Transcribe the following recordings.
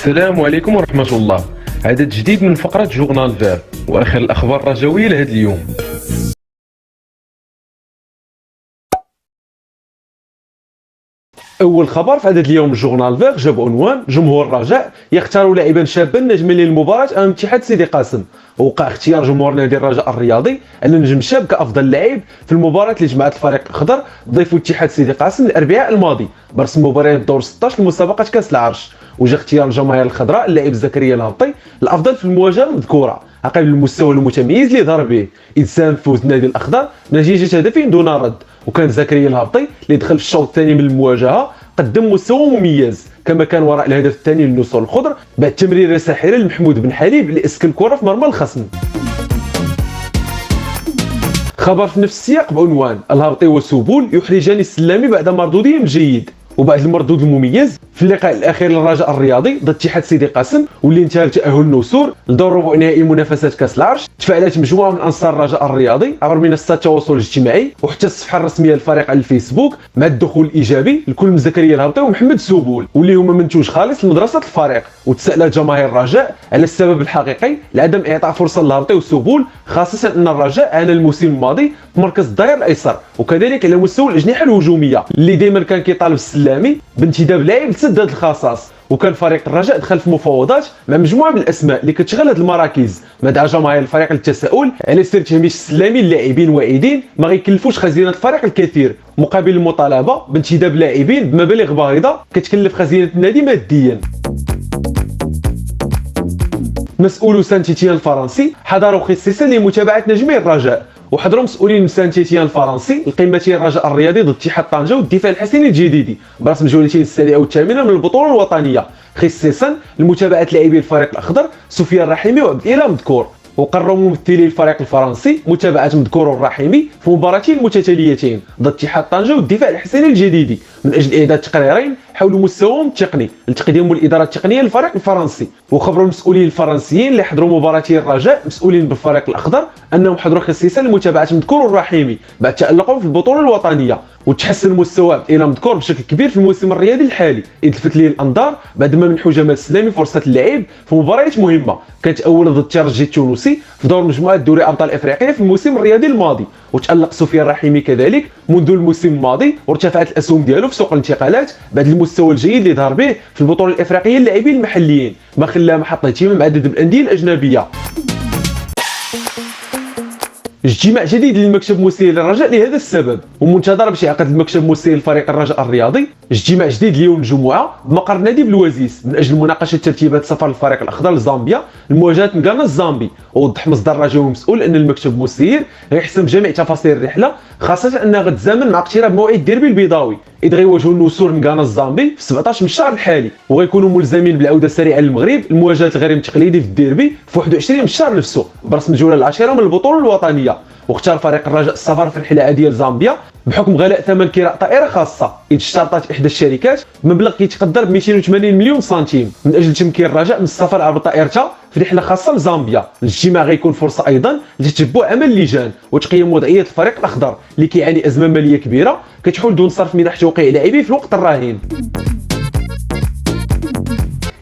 السلام عليكم ورحمة الله. عدد جديد من فقرة جورنال فير وآخر الأخبار الرجوية لهذا اليوم. أول خبر في عدد اليوم جورنال فير جاب عنوان جمهور الرجاء يختار لاعبا شابا نجما للمباراة أمام اتحاد سيدي قاسم. وقع اختيار جمهور نادي الرجاء الرياضي على نجم شاب كأفضل لاعب في المباراة اللي جمعت الفريق الأخضر ضيف اتحاد سيدي قاسم الأربعاء الماضي برسم مباريات دور 16 لمسابقة كأس العرش. وجا اختيار الجماهير الخضراء اللاعب زكريا الهبطي الأفضل في المواجهة المذكورة عقب المستوى المتميز اللي ظهر به، إذ ساهم في فوز النادي الأخضر نتيجة هدفين دون رد. وكان زكريا الهبطي اللي دخل في الشوط الثاني من المواجهة قدم مستوى مميز، كما كان وراء الهدف الثاني للنصر الخضر بعد تمريره ساحره لمحمود بن حليب اللي اسكن الكره في مرمى الخصم. خبر في نفس السياق بعنوان الهبطي وسبول يحرجان السلامي بعد مردودهم جيد. وبعد المردود المميز في اللقاء الاخير للرجاء الرياضي ضد اتحاد سيدي قاسم واللي انتهى بتاهل النسور لدور ربع نهائي منافسات كاس العرش، تفاعلت مجموعه من انصار الرجاء الرياضي عبر منصات التواصل الاجتماعي وحتى الصفحه الرسميه للفريق على الفيسبوك مع الدخول الايجابي لكل من زكريا الهبطي ومحمد سبول واللي هما منتوج خالص لمدرسه الفريق. وتساءلت جماهير الرجاء على السبب الحقيقي لعدم اعطاء فرصه للهبطي وسبول، خاصه ان الرجاء عانى الموسم الماضي في مركز الظهير الايسر وكذلك على مستوى الاجنحه الهجوميه اللي دائما كان كيطالب السلامي بانتداب لاعب لسد هذه الخصائص. وكان فريق الرجاء دخل في مفاوضات مع مجموعه من الاسماء اللي كتشغل هذه المراكز، ما دعا جماهير الفريق للتساؤل على سير تهميش السلامي اللاعبين واعدين ما غيكلفوش خزينه الفريق الكثير مقابل المطالبه بانتداب لاعبين بمبالغ باهظه كتكلف خزينه النادي ماديا. مسؤولو سان تيتيان الفرنسي حضروا خصيصا لمتابعه نجمي الرجاء. وحضروا مسؤولين من سان تيتيان الفرنسي القمتين الرجاء الرياضي ضد اتحاد طنجة والدفاع الحسني الجديدي برسم جولتين السابعه والثامنه من البطوله الوطنيه، خصيصا لمتابعه لاعبي الفريق الاخضر سفيان الرحيمي وعبد الاله مذكور. وقرروا ممثلي الفريق الفرنسي متابعه مذكور والرحيمي في مباراتين متتاليتين ضد اتحاد طنجة والدفاع الحسني الجديدي من اجل اعداد تقريرين حول مستواهم التقني لتقديم الاداره التقنيه للفريق الفرنسي. وخبروا المسؤولين الفرنسيين اللي حضروا مباراتي الرجاء مسؤولين بالفريق الاخضر انهم حضروا خصيصا لمتابعه مذكور والرحيمي بعد تالقهم في البطوله الوطنيه. وتحسن مستوى الى مذكور بشكل كبير في الموسم الرياضي الحالي، اذ لفت ليه الانظار بعد ما منحو جمال السلامي فرصه اللعب في مباريات مهمه كانت اولا ضد الترجي التونسي في دور مجموعه دوري ابطال افريقيا في الموسم الرياضي الماضي، وتالق سفيان الرحيمي كذلك منذ الموسم الماضي وارتفعت الاسهم ديالو في سوق الانتقالات بعد المستوى الجيد اللي ظهر به في البطوله الافريقيه للاعبين المحليين ما خلاه محط اهتمام عدد من الانديه الاجنبيه. اجتماع جديد للمكتب المسير للرجاء لهذا السبب، ومنتظر باش يعقد المكتب المسير لفريق الرجاء الرياضي اجتماع جديد اليوم الجمعه بمقر نادي بلوازيس من اجل مناقشه ترتيبات سفر الفريق الاخضر لزامبيا لمواجهه مكانا الزامبي. ووضح مصدر رجاوي مسؤول ان المكتب المسير غيحسم جميع تفاصيل الرحله، خاصه انها غتزامن مع اقتراب موعد الديربي البيضاوي اذ غيواجهوا النسور مكانا الزامبي في 17 من الشهر الحالي، وغيكونوا ملزمين بالعوده السريعه للمغرب لمواجهه الغريم التقليدي في الديربي في 21 من الشهر نفسه برسم الجوله العاشره من البطوله الوطنيه. واختار فريق الرجاء السفر في الرحله عاديه لزامبيا بحكم غلاء ثمن كراء طائره خاصه، اذ اشترطت احدى الشركات بمبلغ كيتقدر ب 280 مليون سنتيم من اجل تمكين الرجاء من السفر عبر طائرتها في رحله خاصه لزامبيا. الاجتماع غيكون فرصه ايضا لتتبع عمل اللجان وتقييم وضعيه الفريق الاخضر اللي كيعاني ازمه ماليه كبيره كتحول دون صرف منح توقيع لاعبيه في الوقت الراهن.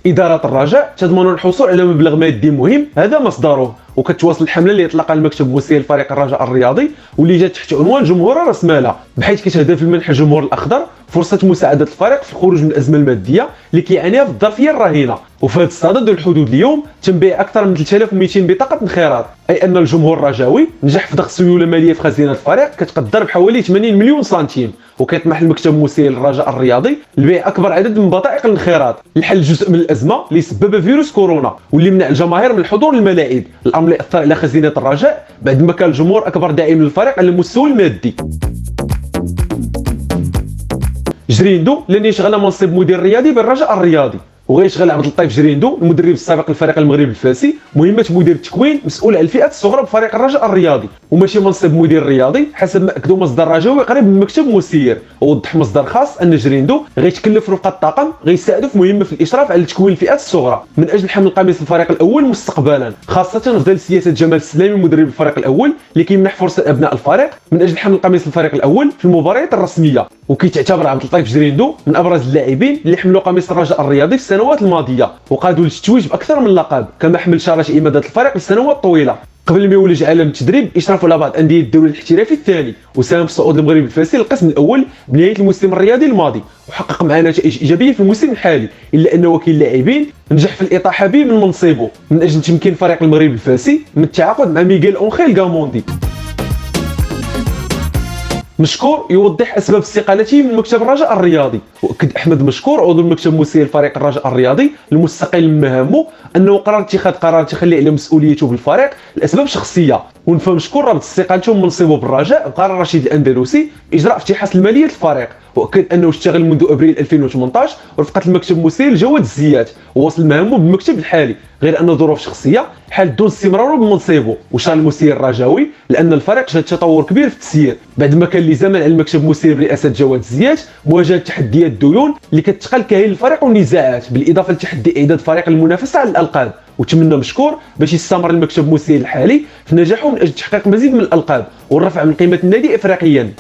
إدارة الرجاء تضمن الحصول على مبلغ مادي مهم هذا مصدره، وكتواصل الحمله اللي اطلقها المكتب المسير لفريق الرجاء الرياضي واللي جات تحت عنوان جمهور راس ماله، بحيث كتهدف لمنح الجمهور الاخضر فرصه مساعده الفريق في الخروج من الازمه الماديه اللي كيعانيها في الظرفيه الراهنه. وفي هذا الصدد والحدود اليوم تم بيع اكثر من 3200 بطاقه انخراط، اي ان الجمهور الرجاوي نجح في ضخ سيوله ماليه في خزينه الفريق كتقدر بحوالي 80 مليون سنتيم. وكيطمح المكتب المسير للرجاء الرياضي لبيع اكبر عدد من بطائق الانخراط لحل جزء من الازمه اللي سببها فيروس كورونا واللي منع الجماهير من الحضور للملاعب، الامر اللي اثر على خزينه الرجاء بعد ما كان الجمهور اكبر داعم للفريق على المستوى المادي. جريندو لن يشغل منصب مدير رياضي بالرجاء الرياضي، وغيشغل عبد اللطيف جريندو المدرب السابق للفريق المغربي الفاسي مهمه مدير التكوين مسؤول على الفئات الصغرى بفريق الرجاء الرياضي، وماشي منصب مدير رياضي حسب ما اكدوا مصدر رجاوي قريب من المكتب المسير. ووضح مصدر خاص ان جريندو غيتكلف رفقه الطاقم غيساعدوا في مهمه في الاشراف على تكوين الفئات الصغرى من اجل حمل قميص الفريق الاول مستقبلا، خاصه في ظل سياسه جمال السلامي مدرب الفريق الاول اللي كيمنح فرصه لابناء الفريق من اجل حمل قميص الفريق الاول في المباريات الرسميه. وكيتعتبر عبد اللطيف جريندو من ابرز اللاعبين اللي حملوا قميص الرجاء الرياضي في السنوات الماضيه وقادوا للتتويج باكثر من لقب، كما حمل شاره اماده الفريق لسنوات طويله قبل ما يولج عالم التدريب اشرف على بعض انديه الدوري الاحترافي الثاني، وساهم في صعود المغرب الفاسي للقسم الاول بنهايه الموسم الرياضي الماضي، وحقق معاه نتائج ايجابيه في الموسم الحالي، الا ان وكيل اللاعبين نجح في الاطاحه به من منصبه من اجل تمكين فريق المغرب الفاسي من التعاقد مع ميغيل اونخيل غاموندي. مشكور يوضح اسباب استقالته من مكتب الرجاء الرياضي، واكد احمد مشكور عضو المكتب المسير لفريق الرجاء الرياضي المستقل من مهامه انه قرر اتخاذ قرار تخلي على مسؤوليته بالفريق لاسباب شخصيه، ونفى مشكور ربط استقالته من منصبه بالرجاء بقرار رشيد الاندلسي باجراء افتحاص الماليه للفريق، واكد انه اشتغل منذ ابريل 2018 ورفقه المكتب المسير لجواد الزيات وواصل مهامه بالمكتب الحالي، غير ان ظروف شخصيه حالت دون استمراره بمنصبه، وشار المسير الرجاوي لان الفريق شهد تطور كبير في التسيير بعد ما كان لزمن على المكتب المسير برئاسه جواد الزيات مواجهه تحديات الديون اللي كتقال كاهل الفريق والنزاعات، بالاضافه لتحدي اعداد فريق المنافسه على الالقاب، وتمنى مشكور باش يستمر المكتب المسير الحالي في نجاحه من اجل تحقيق مزيد من الالقاب والرفع من قيمه النادي افريقيا.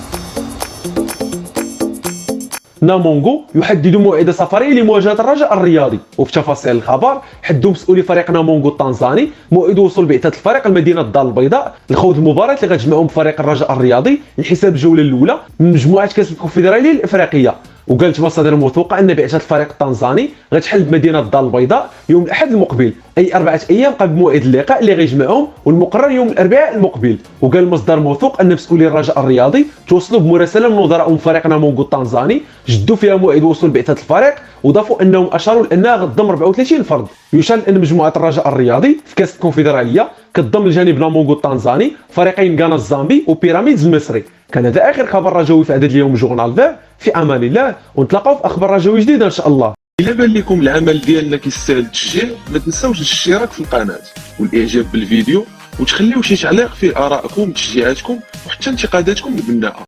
نامونغو يحدد موعد سفره لمواجهه الرجاء الرياضي، وفي تفاصيل الخبر حدوا مسؤولي فريق نامونغو التنزاني موعد وصول بعثه الفريق لمدينه الدار البيضاء لخوض المباراه اللي غتجمعهم بفريق الرجاء الرياضي لحساب الجوله الاولى من مجموعه كاس الكونفدراليه الافريقيه. وقالت مصادر موثوقه ان بعثه الفريق التنزاني غتحل بمدينه الدار البيضاء يوم الاحد المقبل، اي 4 ايام قبل موعد اللقاء اللي غيجمعهم والمقرر يوم الاربعاء المقبل. وقال مصدر موثوق ان مسؤولي الرجاء الرياضي توصلوا بمراسله من وزراء من فريق نامونغو التنزاني جدوا فيها موعد وصول بعثه الفريق، وضافوا انهم اشاروا لانها غتضم 34 فرد. يشار ان مجموعه الرجاء الرياضي في كاس الكونفدراليه كتضم لجانب نامونغو التنزاني فريقين غانا الزامبي وبيراميدز المصري. كان هذا اخر خبر رجوي في عدد اليوم جورنال فير، في امان الله ونتلاقاو في اخبار رجوي جديده ان شاء الله. إلا بان لكم العمل ديالنا كيستاهل التشجيع ما تنساوش الاشتراك في القناه والاعجاب بالفيديو وتخليو شي تعليق فيه ارائكم وتشجيعاتكم وحتى انتقاداتكم البناءه.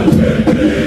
America.